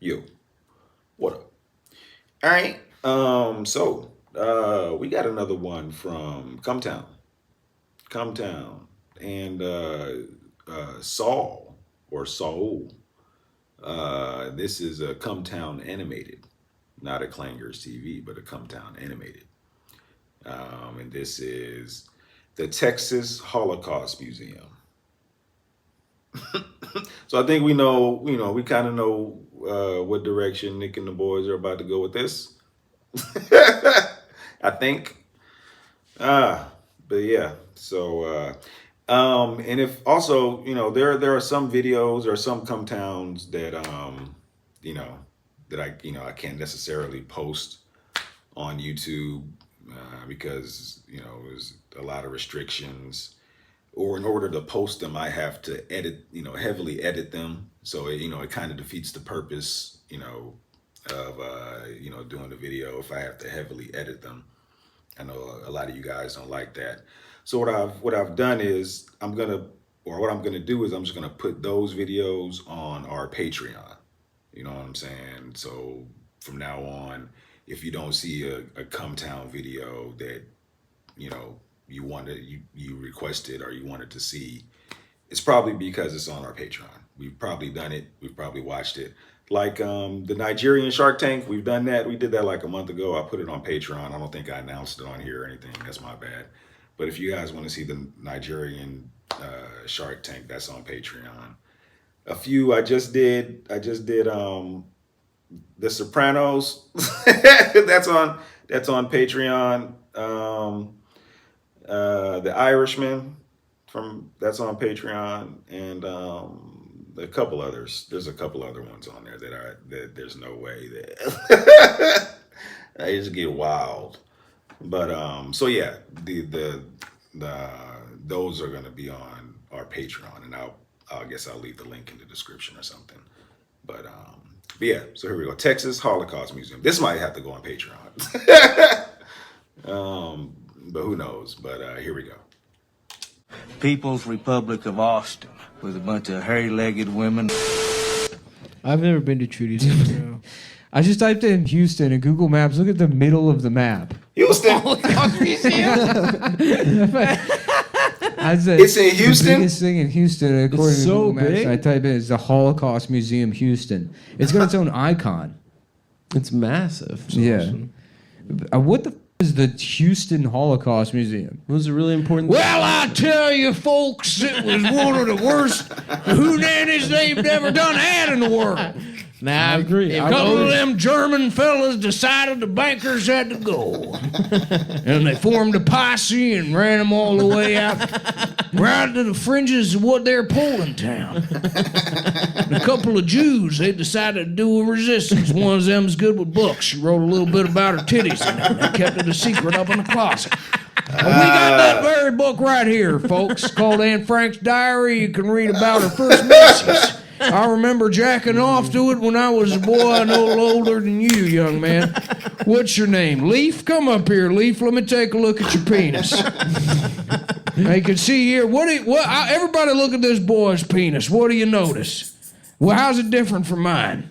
Yo, what up? All right. We got another one from Cumtown, and Saul or Saul. This is a Cumtown animated, not a Clangers TV, but a Cumtown animated. And this is the Texas Holocaust Museum. So I think we kind of know what direction Nick and the boys are about to go with this. I think. But yeah. And if also, there are some videos or some come towns that you know, that I can't necessarily post on YouTube because there's a lot of restrictions. Or in order to post them, I have to edit, heavily edit them. So it kind of defeats the purpose, of doing the video if I have to heavily edit them. I know a lot of you guys don't like that. So what I've done is what I'm gonna do is I'm just gonna put those videos on our Patreon. You know what I'm saying? So from now on, if you don't see a Come Town video that you know you requested or you wanted to see, it's probably because it's on our Patreon. We've probably done it. We've probably watched it. Like the Nigerian Shark Tank, we've done that. We did that like a month ago. I put it on Patreon. I don't think I announced it on here or anything. That's my bad. But if you guys want to see the Nigerian Shark Tank, that's on Patreon. A few I just did The Sopranos. that's on Patreon. The Irishman that's on Patreon, and a couple others. There's a couple other ones on there that there's no way that I just get wild. But so yeah, the those are gonna be on our Patreon, and I guess I'll leave the link in the description or something. But yeah, so here we go. Texas Holocaust Museum. This might have to go on Patreon. But who knows? But here we go. People's Republic of Austin with a bunch of hairy-legged women. I've never been to Trudy's. I just typed in Houston and Google Maps. Look at the middle of the map. Houston. Holocaust Museum? I said, It's in Houston? The biggest thing in Houston, according to so Google Maps. big? I type in it's the Holocaust Museum Houston. It's got its own icon. It's massive. It's Yeah. awesome. What the is the Houston Holocaust Museum? Was it really important? Well, I tell you, folks, it was one of the worst hoonannies they've ever done had in the world. Nah, I agree. A couple of them German fellas decided the bankers had to go. And they formed a posse and ran them all the way out right to the fringes of what they're Poland town. And a couple of Jews, they decided to do a resistance. One of them's good with books. She wrote a little bit about her titties in it. They kept it a secret up in the closet. And we got that very book right here, folks, called Anne Frank's Diary. You can read about her first misses. I remember jacking off to it when I was a boy, a little older than you, young man. What's your name? Leaf? Come up here, Leaf. Let me take a look at your penis. Now you can see here. Everybody look at this boy's penis. What do you notice? Well, how's it different from mine?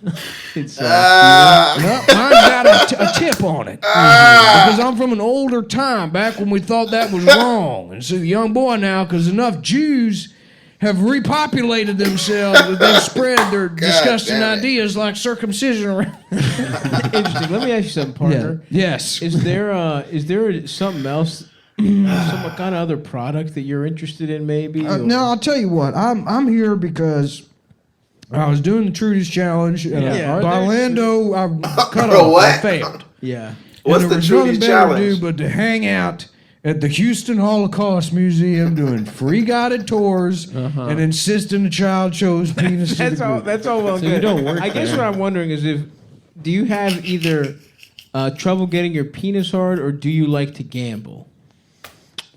It's Well, mine's got a tip on it. Because I'm from an older time, back when we thought that was wrong. And so the young boy now, because enough Jews have repopulated themselves, that they've spread their disgusting ideas like circumcision around. Interesting. Let me ask you something, partner. Yes. Is there something else, some kind of other product that you're interested in, maybe? No, I'll tell you what. I'm here because I was doing the Trudy's Challenge. Yeah. By Orlando, I cut Bro, off. what? I failed. Yeah. What's And the there was nothing Trudy's better Challenge? to do but to hang out at the Houston Holocaust Museum doing free guided tours and insisting the child shows penis to the That's all. group. That's all well So good. you don't work I guess what I'm wondering is do you have either trouble getting your penis hard, or do you like to gamble?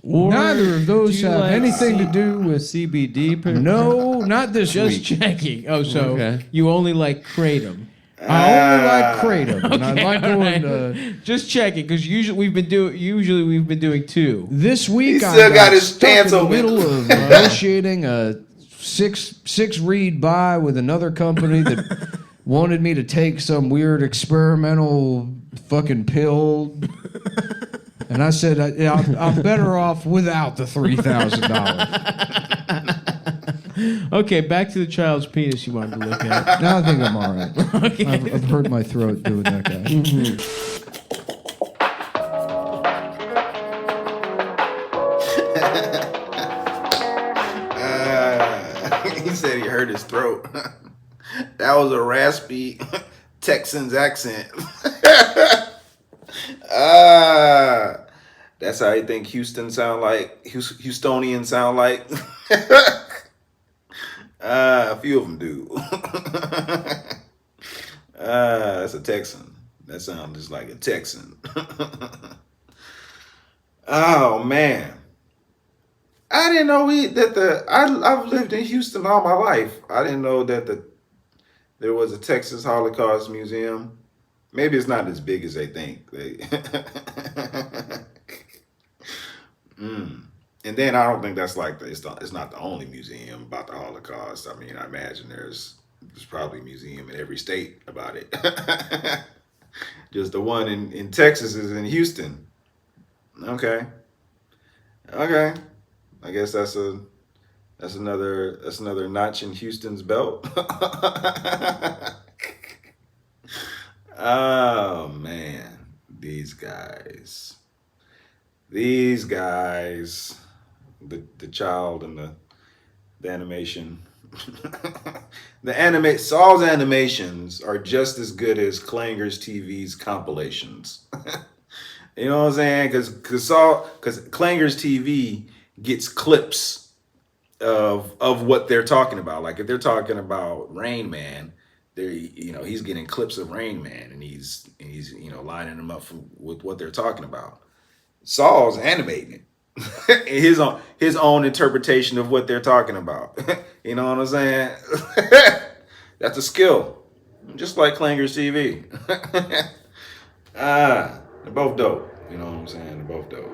Or Neither of those do you have like anything to do with CBD. No, not this Just week. checking. Oh, so Okay. you only like kratom. I only like kratom, and I like going to. Just checking, because usually we've been doing two. This week He I still got got his stuck pants in the open. middle of negotiating a six read buy with another company that wanted me to take some weird experimental fucking pill. And I said, I'm better off without the $3,000. Okay, back to the child's penis you wanted to look at. Now I think I'm all right. Okay. I've hurt my throat doing that guy. He said he hurt his throat. That was a raspy Texans accent. That's how you think Houstonians sound like. A few of them do. That's a Texan. That sounds just like a Texan. Oh man. I didn't know I've lived in Houston all my life. I didn't know that there was a Texas Holocaust Museum. Maybe it's not as big as they think. And then I don't think that's like it's not the only museum about the Holocaust. I mean, I imagine there's probably a museum in every state about it. Just the one in Texas is in Houston. Okay. I guess that's another notch in Houston's belt. Oh man, these guys, the child and the animation. Saul's animations are just as good as Clanger's TV's compilations. You know what I'm saying? Because Clanger's TV gets clips of what they're talking about. Like if they're talking about Rain Man, he's getting clips of Rain Man, and he's lining them up with what they're talking about. Saul's animating it. his own interpretation of what they're talking about. You know what I'm saying? That's a skill, just like Clanger's TV. They're both dope. You know what I'm saying? They're both dope.